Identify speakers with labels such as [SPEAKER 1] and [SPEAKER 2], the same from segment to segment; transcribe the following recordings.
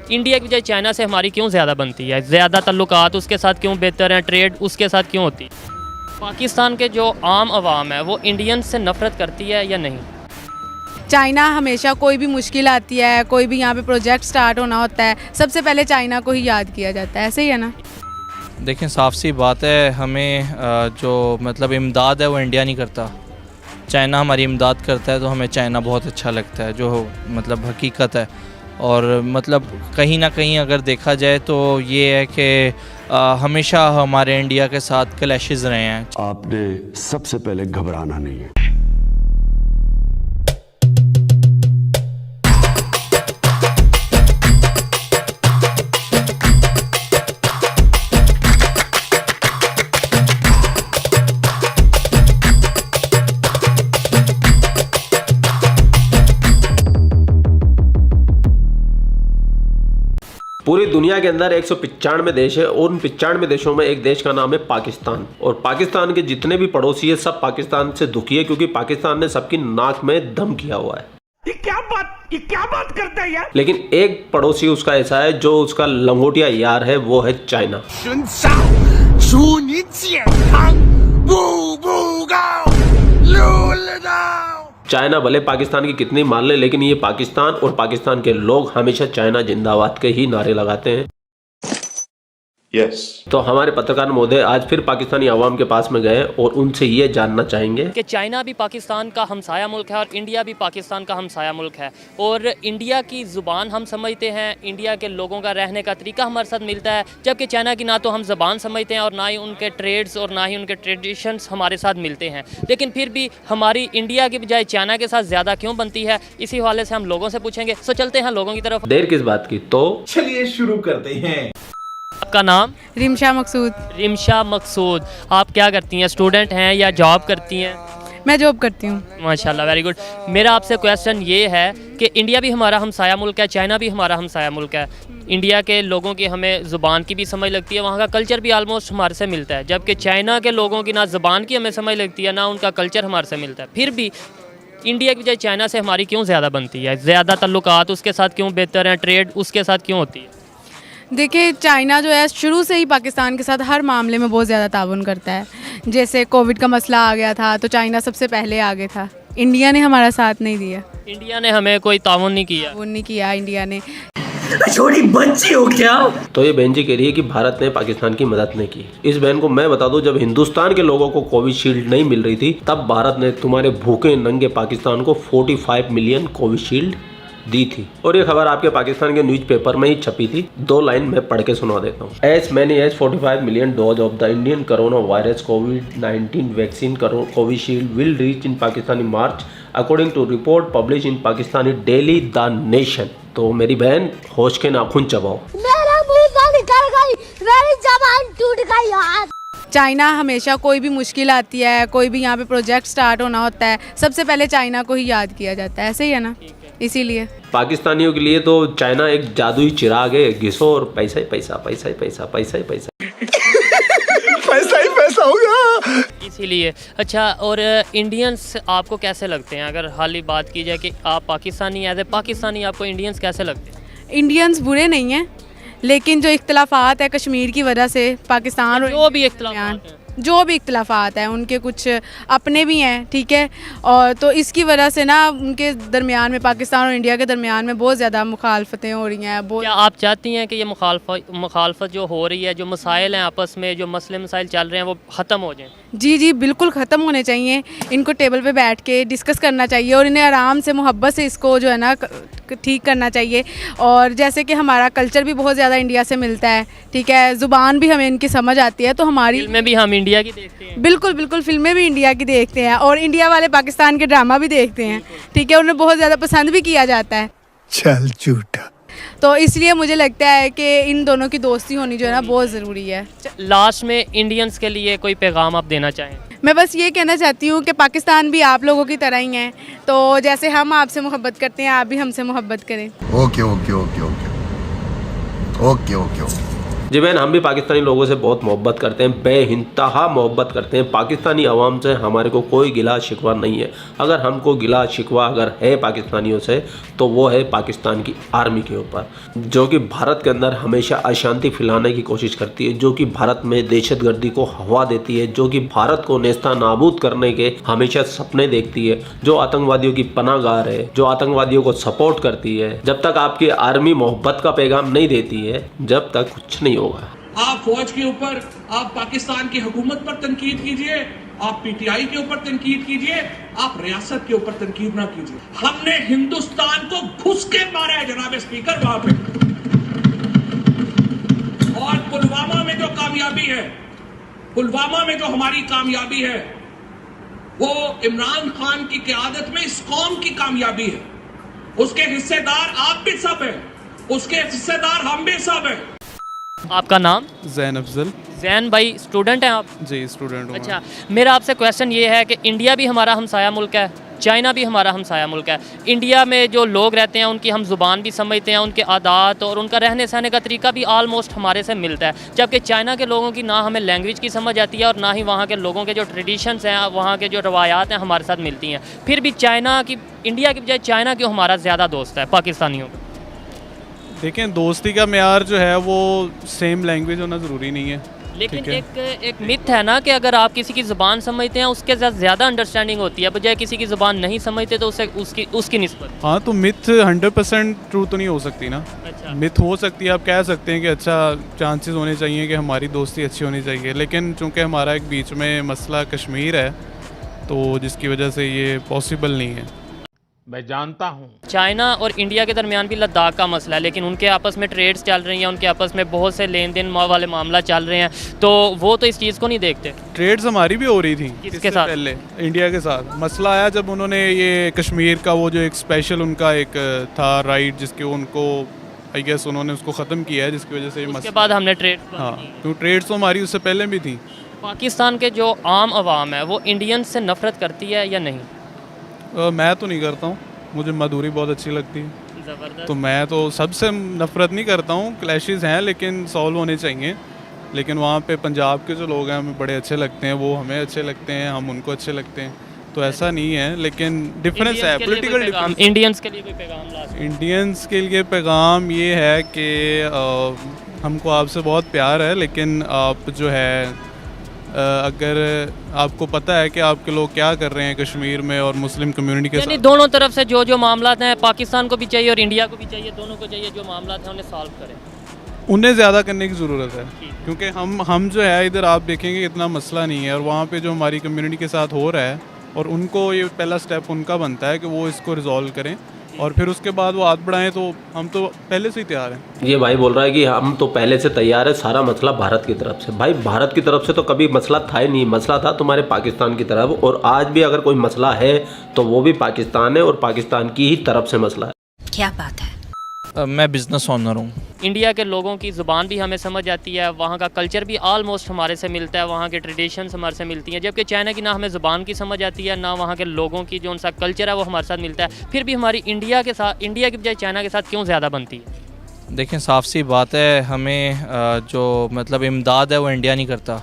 [SPEAKER 1] India की बजाय China से हमारी क्यों ज़्यादा बनती है, ज़्यादा ताल्लुकात उसके साथ क्यों बेहतर हैं, ट्रेड उसके साथ क्यों होती है? पाकिस्तान के जो आम आवाम है वो इंडियन से नफ़रत करती है या नहीं?
[SPEAKER 2] चाइना हमेशा कोई भी मुश्किल आती है, कोई भी यहाँ पे प्रोजेक्ट स्टार्ट होना होता है, सबसे पहले चाइना को ही याद किया जाता है, ऐसे ही है ना।
[SPEAKER 3] देखें, साफ सी बात है, हमें जो मतलब इमदाद है वो इंडिया नहीं करता, चाइना हमारी इमदाद करता है, तो हमें चाइना बहुत अच्छा लगता है, जो मतलब हकीकत है। और मतलब कहीं ना कहीं अगर देखा जाए तो ये है कि हमेशा हमारे इंडिया के साथ क्लैशेस रहे हैं।
[SPEAKER 4] आपने सबसे पहले घबराना नहीं है।
[SPEAKER 5] पूरी दुनिया के अंदर 195 देश है और उन 95 देशों में एक देश का नाम है पाकिस्तान। और पाकिस्तान के जितने भी पड़ोसी है सब पाकिस्तान से दुखी है, क्योंकि पाकिस्तान ने सबकी नाक में दम किया हुआ है। ये क्या बात करता है यार। लेकिन एक पड़ोसी उसका ऐसा है जो उसका लंगोटिया यार है, वो है चाइना। चाइना भले पाकिस्तान की कितनी मान ले, लेकिन ये पाकिस्तान और पाकिस्तान के लोग हमेशा चाइना जिंदाबाद के ही नारे लगाते हैं। Yes. तो हमारे पत्रकार महोदय आज फिर पाकिस्तानी आवाम के पास में गए और उनसे ये जानना चाहेंगे
[SPEAKER 1] कि चाइना भी पाकिस्तान का हमसाया मुल्क है और इंडिया भी पाकिस्तान का हमसाया मुल्क है, और इंडिया की ज़ुबान हम समझते हैं, इंडिया के लोगों का रहने का तरीका हमारे साथ मिलता है, जबकि चाइना की ना तो हम ज़बान समझते हैं और ना ही उनके ट्रेड्स और ना ही उनके ट्रेडिशंस हमारे साथ मिलते हैं। लेकिन फिर भी हमारी इंडिया की बजाय चाइना के साथ ज़्यादा क्यों बनती है, इसी हवाले से हम लोगों से पूछेंगे। तो चलते हैं लोगों की तरफ।
[SPEAKER 5] देर किस बात की, तो
[SPEAKER 6] चलिए शुरू करते हैं।
[SPEAKER 1] आपका नाम?
[SPEAKER 2] रिमशा मकसूद।
[SPEAKER 1] रिमशा मकसूद। आप क्या करती हैं, स्टूडेंट हैं या जॉब करती हैं?
[SPEAKER 2] मैं जॉब करती हूँ।
[SPEAKER 1] माशाल्लाह, वेरी गुड। मेरा आपसे क्वेश्चन ये है कि इंडिया भी हमारा हमसाया मुल्क है, चाइना भी हमारा हमसाया मुल्क है। इंडिया के लोगों की हमें ज़ुबान की भी समझ लगती है, वहाँ का कल्चर भी आलमोस्ट हमारे से मिलता है, जबकि चाइना के लोगों की ना ज़ुबान की हमें समझ लगती है ना उनका कल्चर हमारे से मिलता है। फिर भी इंडिया की बजाय चाइना से हमारी क्यों ज़्यादा बनती है, ज़्यादा ताल्लुकात उसके साथ क्यों बेहतर हैं, ट्रेड उसके साथ क्यों होती है?
[SPEAKER 2] देखिए, चाइना जो है शुरू से ही पाकिस्तान के साथ हर मामले में बहुत ज़्यादा ताउन करता है। जैसे कोविड का मसला आ गया था तो चाइना सबसे पहले आगे था, इंडिया ने हमारा साथ नहीं दिया।
[SPEAKER 1] इंडिया ने हमें कोई ताउन नहीं किया।
[SPEAKER 2] वो नहीं किया इंडिया ने।
[SPEAKER 6] छोटी बच्ची हो क्या?
[SPEAKER 5] तो ये बहन जी कह रही है कि भारत ने पाकिस्तान की मदद नहीं की। इस बहन को मैं बता दूं, जब हिंदुस्तान के लोगों को कोविशील्ड नहीं मिल रही थी तब भारत ने तुम्हारे भूखे नंगे पाकिस्तान को 45 मिलियन कोविशील्ड दी थी। और ये खबर आपके पाकिस्तान के न्यूज़पेपर में ही छपी थी। 2 लाइन में पढ़ के सुना देता हूँ। As many as 45 million dose of the Indian corona virus कोविड-19 vaccine Covishield will reach in Pakistan in March according to report publish in Pakistani daily the Nation. तो मेरी बहन, होश के नाखून चबाओ।
[SPEAKER 7] मेरा मुंह से निकल गई, मेरी जबान टूट गई यार।
[SPEAKER 2] चाइना हमेशा कोई भी मुश्किल आती है, कोई भी यहाँ पे प्रोजेक्ट स्टार्ट होना होता है, सबसे पहले चाइना को ही याद किया जाता है, ऐसे ही है ना। इसीलिए
[SPEAKER 5] पाकिस्तानियों के लिए तो चाइना एक जादुई चिराग है, घिसो और पैसा ही पैसा, पैसा ही पैसा, पैसा ही पैसा,
[SPEAKER 6] पैसा ही पैसा होगा।
[SPEAKER 1] इसीलिए। अच्छा, और इंडियंस आपको कैसे लगते हैं? अगर हाल ही बात की जाए कि आप पाकिस्तानी, एज ए पाकिस्तानी आपको इंडियंस कैसे लगते हैं?
[SPEAKER 2] इंडियंस बुरे नहीं हैं, लेकिन जो इख्तलाफात है कश्मीर की वजह से पाकिस्तान और
[SPEAKER 1] जो भी इख्तलाफात हैं,
[SPEAKER 2] जो भी इख्तलाफात हैं उनके कुछ अपने भी हैं, ठीक है, और तो इसकी वजह से ना उनके दरमियान में, पाकिस्तान और इंडिया के दरमियान में बहुत ज़्यादा मुखालफतें हो रही हैं।
[SPEAKER 1] क्या आप चाहती हैं कि ये मुखालफत जो हो रही है, जो मसाइल हैं आपस में, जो मसले मसाइल चल रहे हैं, वो ख़त्म हो जाएं?
[SPEAKER 2] जी जी, बिल्कुल ख़त्म होने चाहिए। इनको टेबल पे बैठ के डिस्कस करना चाहिए और इन्हें आराम से मोहब्बत से इसको जो है ना ठीक करना चाहिए। और जैसे कि हमारा कल्चर भी बहुत ज़्यादा इंडिया से मिलता है, ठीक है, ज़ुबान भी हमें इनकी समझ आती है, तो हमारी
[SPEAKER 1] फिल्में भी हम इंडिया की देखते हैं।
[SPEAKER 2] बिल्कुल बिल्कुल, फिल्में भी इंडिया की देखते हैं और इंडिया वाले पाकिस्तान के ड्रामा भी देखते हैं, ठीक है, उन्हें बहुत ज़्यादा पसंद भी किया जाता है।
[SPEAKER 6] चल झूठा।
[SPEAKER 2] तो इसलिए मुझे लगता है कि इन दोनों की दोस्ती होनी जो है ना बहुत ज़रूरी है।
[SPEAKER 1] लास्ट में इंडियंस के लिए कोई पैगाम आप देना चाहें?
[SPEAKER 2] मैं बस ये कहना चाहती हूँ कि पाकिस्तान भी आप लोगों की तरह ही है, तो जैसे हम आपसे मोहब्बत करते हैं आप भी हमसे मोहब्बत करें।
[SPEAKER 6] Okay okay okay okay okay okay okay.
[SPEAKER 5] जी बहन, हम भी पाकिस्तानी लोगों से बहुत मोहब्बत करते हैं, बेइंतहा मोहब्बत करते हैं। पाकिस्तानी अवाम से हमारे को कोई गिला शिकवा नहीं है। अगर हमको गिला शिकवा अगर है पाकिस्तानियों से तो वो है पाकिस्तान की आर्मी के ऊपर, जो कि भारत के अंदर हमेशा अशांति फैलाने की कोशिश करती है, जो कि भारत में दहशतगर्दी को हवा देती है, जो कि भारत को नेस्ता नाबूद करने के हमेशा सपने देखती है, जो आतंकवादियों की पनाहगाह है, जो आतंकवादियों को सपोर्ट करती है। जब तक आपकी आर्मी मोहब्बत का पैगाम नहीं देती है, जब तक कुछ नहीं होगा।
[SPEAKER 8] आप फौज के ऊपर, आप पाकिस्तान की हुकूमत पर तनकीद कीजिए, आप पीटीआई के ऊपर तनकीद कीजिए, आप रियासत के ऊपर तनकीद ना कीजिए। हमने हिंदुस्तान को घुस के मारा है जनाब स्पीकर वहां पे। और पुलवामा में जो कामयाबी है, पुलवामा में जो हमारी कामयाबी है, वो इमरान खान की क़यादत में इस कौम की कामयाबी है। उसके हिस्सेदार आप भी सब हैं, उसके हिस्सेदार हम भी सब हैं।
[SPEAKER 1] आपका नाम?
[SPEAKER 9] जैन अफजल।
[SPEAKER 1] जैन भाई, स्टूडेंट हैं आप?
[SPEAKER 9] जी, स्टूडेंट हूँ।
[SPEAKER 1] अच्छा, मेरा आपसे क्वेश्चन ये है कि इंडिया भी हमारा हमसाया मुल्क है, चाइना भी हमारा हमसाया मुल्क है। इंडिया में जो लोग रहते हैं उनकी हम ज़ुबान भी समझते हैं, उनके आदात और उनका रहने सहने का तरीका भी आलमोस्ट हमारे से मिलता है, जबकि चाइना के लोगों की ना हमें लैंग्वेज की समझ आती है और ना ही वहाँ के लोगों के जो ट्रेडिशंस हैं, वहाँ के जो रवायात हैं हमारे साथ मिलती हैं। फिर भी इंडिया की बजाय चाइना क्यों हमारा ज़्यादा दोस्त है पाकिस्तानियों का?
[SPEAKER 9] देखें, दोस्ती का मेयार जो है वो सेम लैंग्वेज होना ज़रूरी नहीं है,
[SPEAKER 1] लेकिन एक मिथ है ना कि अगर आप किसी की ज़ुबान समझते हैं उसके साथ ज़्यादा अंडरस्टैंडिंग होती है, बजाय किसी की ज़ुबान नहीं समझते तो उसकी निस्बत।
[SPEAKER 9] हाँ, तो मिथ 100% ट्रू तो नहीं हो सकती ना।
[SPEAKER 1] अच्छा।
[SPEAKER 9] मिथ हो सकती है, आप कह सकते हैं कि अच्छा चांसेस होने चाहिए कि हमारी दोस्ती अच्छी होनी चाहिए, लेकिन चूँकि हमारा एक बीच में मसला कश्मीर है तो जिसकी वजह से ये पॉसिबल नहीं है।
[SPEAKER 8] मैं जानता हूँ
[SPEAKER 1] चाइना और इंडिया के दरमियान भी लद्दाख का मसला है, लेकिन उनके आपस में ट्रेड्स चल रही हैं, उनके आपस में बहुत से लेन देन वाले मामला चल रहे हैं, तो वो तो इस चीज़ को नहीं देखते।
[SPEAKER 9] ट्रेड्स हमारी भी हो रही थी
[SPEAKER 1] किसके साथ?
[SPEAKER 9] पहले इंडिया के साथ। मसला आया जब उन्होंने ये कश्मीर का वो जो एक स्पेशल उनका एक था राइट, जिसके उनको आई गेस उन्होंने उसको ख़त्म किया है, जिसकी वजह से ये
[SPEAKER 1] उसके बाद हमने ट्रेड।
[SPEAKER 9] हाँ, क्योंकि ट्रेड्स तो हमारी उससे पहले भी थी।
[SPEAKER 1] पाकिस्तान के जो आम आवाम है वो इंडियंस से नफरत करती है या नहीं?
[SPEAKER 9] मैं तो नहीं करता हूँ, मुझे मधुरी बहुत अच्छी लगती है,
[SPEAKER 1] ज़बरदस्त।
[SPEAKER 9] तो मैं तो सबसे नफ़रत नहीं करता हूँ। क्लैशेस हैं लेकिन सॉल्व होने चाहिए। लेकिन वहाँ पे पंजाब के जो लोग हैं हमें बड़े अच्छे लगते हैं, वो हमें अच्छे लगते हैं, हम उनको अच्छे लगते हैं, तो ऐसा नहीं है। लेकिन डिफरेंस है, पॉलिटिकल डिफरेंस।
[SPEAKER 1] इंडियंस के लिए कोई पैगाम लास्ट?
[SPEAKER 9] इंडियंस के लिए पैगाम ये है कि हमको आपसे बहुत प्यार है, लेकिन आप जो है अगर आपको पता है कि आपके लोग क्या कर रहे हैं कश्मीर में और मुस्लिम कम्युनिटी के
[SPEAKER 1] यानी
[SPEAKER 9] साथ,
[SPEAKER 1] दोनों तरफ से जो मामला हैं पाकिस्तान को भी चाहिए और इंडिया को भी चाहिए, दोनों को चाहिए जो मामला हैं उन्हें सॉल्व करें,
[SPEAKER 9] उन्हें ज़्यादा करने की ज़रूरत है। क्योंकि हम जो है इधर आप देखेंगे इतना मसला नहीं है, और वहाँ पे जो हमारी कम्युनिटी के साथ हो रहा है, और उनको ये पहला स्टेप उनका बनता है कि वो इसको रिजॉल्व करें, और फिर उसके बाद वो हाथ बढ़ाएं, तो हम तो पहले से ही तैयार हैं।
[SPEAKER 5] ये भाई बोल रहा है कि हम तो पहले से तैयार है, सारा मसला भारत की तरफ से। भाई भारत की तरफ से तो कभी मसला था ही नहीं, मसला था तुम्हारे पाकिस्तान की तरफ, और आज भी अगर कोई मसला है तो वो भी पाकिस्तान है और पाकिस्तान की ही तरफ से मसला है।
[SPEAKER 7] क्या बात है?
[SPEAKER 3] मैं बिज़नेस ओनर हूँ।
[SPEAKER 1] इंडिया के लोगों की ज़ुबान भी हमें समझ आती है, वहाँ का कल्चर भी आलमोस्ट हमारे से मिलता है, वहाँ के ट्रेडिशंस हमारे से मिलती हैं, जबकि चाइना की ना हमें ज़ुबान की समझ आती है, ना वहाँ के लोगों की जो उनका कल्चर है वो हमारे साथ मिलता है। फिर भी हमारी इंडिया की बजाय चाइना के साथ क्यों ज़्यादा बनती है?
[SPEAKER 3] देखें, साफ सी बात है, हमें जो मतलब इमदाद है वो इंडिया नहीं करता,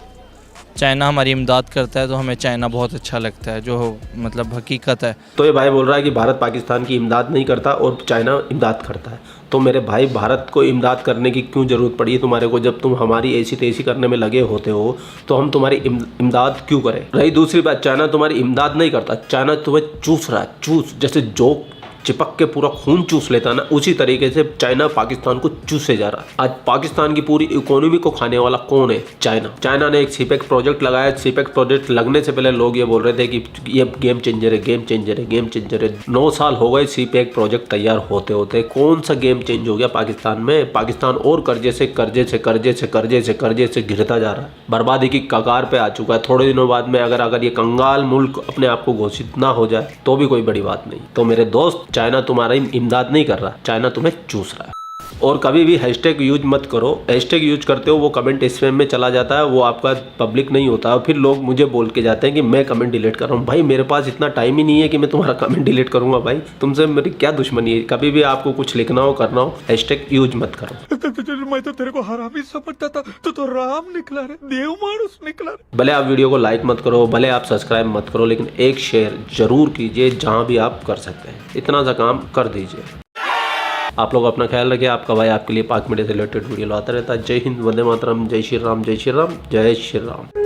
[SPEAKER 3] चाइना हमारी इमदाद करता है, तो हमें चाइना बहुत अच्छा लगता है, जो मतलब हकीकत है।
[SPEAKER 5] तो ये भाई बोल रहा है कि भारत पाकिस्तान की इमदाद नहीं करता और चाइना इमदाद करता है। तो मेरे भाई, भारत को इमदाद करने की क्यों ज़रूरत पड़ी है तुम्हारे को? जब तुम हमारी ऐसी तेज़ी करने में लगे होते हो तो हम तुम्हारी इमदाद क्यों करें? रही दूसरी बात, चाइना तुम्हारी इमदाद नहीं करता, चाइना तुम्हें चूस रहा है, चूस जैसे जोक चिपक के पूरा खून चूस लेता ना, उसी तरीके से चाइना पाकिस्तान को चूसे जा रहा है। आज पाकिस्तान की पूरी इकोनॉमी को खाने वाला कौन है? चाइना। चाइना ने एक सीपेक प्रोजेक्ट लगाया, सीपेक प्रोजेक्ट लगने से पहले लोग ये बोल रहे थे कि ये गेम चेंजर है, गेम चेंजर है, गेम चेंजर है। 9 साल हो गए सीपेक प्रोजेक्ट तैयार होते होते, कौन सा गेम चेंज हो गया पाकिस्तान में? पाकिस्तान और कर्जे से घिरता जा रहा है, बर्बादी की कगार पे आ चुका है। थोड़े दिनों बाद में अगर ये कंगाल मुल्क अपने आप को घोषित ना हो जाए तो भी कोई बड़ी बात नहीं। तो मेरे दोस्त, चाइना तुम्हारी इमदाद नहीं कर रहा, चाइना तुम्हें चूस रहा है। और कभी भी हैशटैग यूज मत करो। हैशटैग यूज करते हो वो कमेंट स्पैम में चला जाता है, वो आपका पब्लिक नहीं होता, और फिर लोग मुझे बोल के जाते हैं कि मैं कमेंट डिलीट कर रहा हूँ। भाई मेरे पास इतना टाइम ही नहीं है कि मैं तुम्हारा कमेंट डिलीट करूंगा। भाई तुमसे मेरी क्या दुश्मनी है। कभी भी आपको कुछ लिखना हो करना हो हैशटैग यूज मत करो।
[SPEAKER 6] मैं तो तेरे को हरामी समझता था, तो राम निकला रे, देव मानुस निकला रे।
[SPEAKER 5] भले आप वीडियो को लाइक मत करो, भले आप सब्सक्राइब मत करो, लेकिन एक शेयर जरूर कीजिए जहां भी आप कर सकते हैं। इतना सा काम कर दीजिए। आप लोग अपना ख्याल रखिए। आपका भाई आपके लिए पाक मीडिया से रिलेटेड वीडियो लाता रहता है। जय हिंद, वंदे मातरम, जय श्री राम, जय श्री राम, जय श्री राम।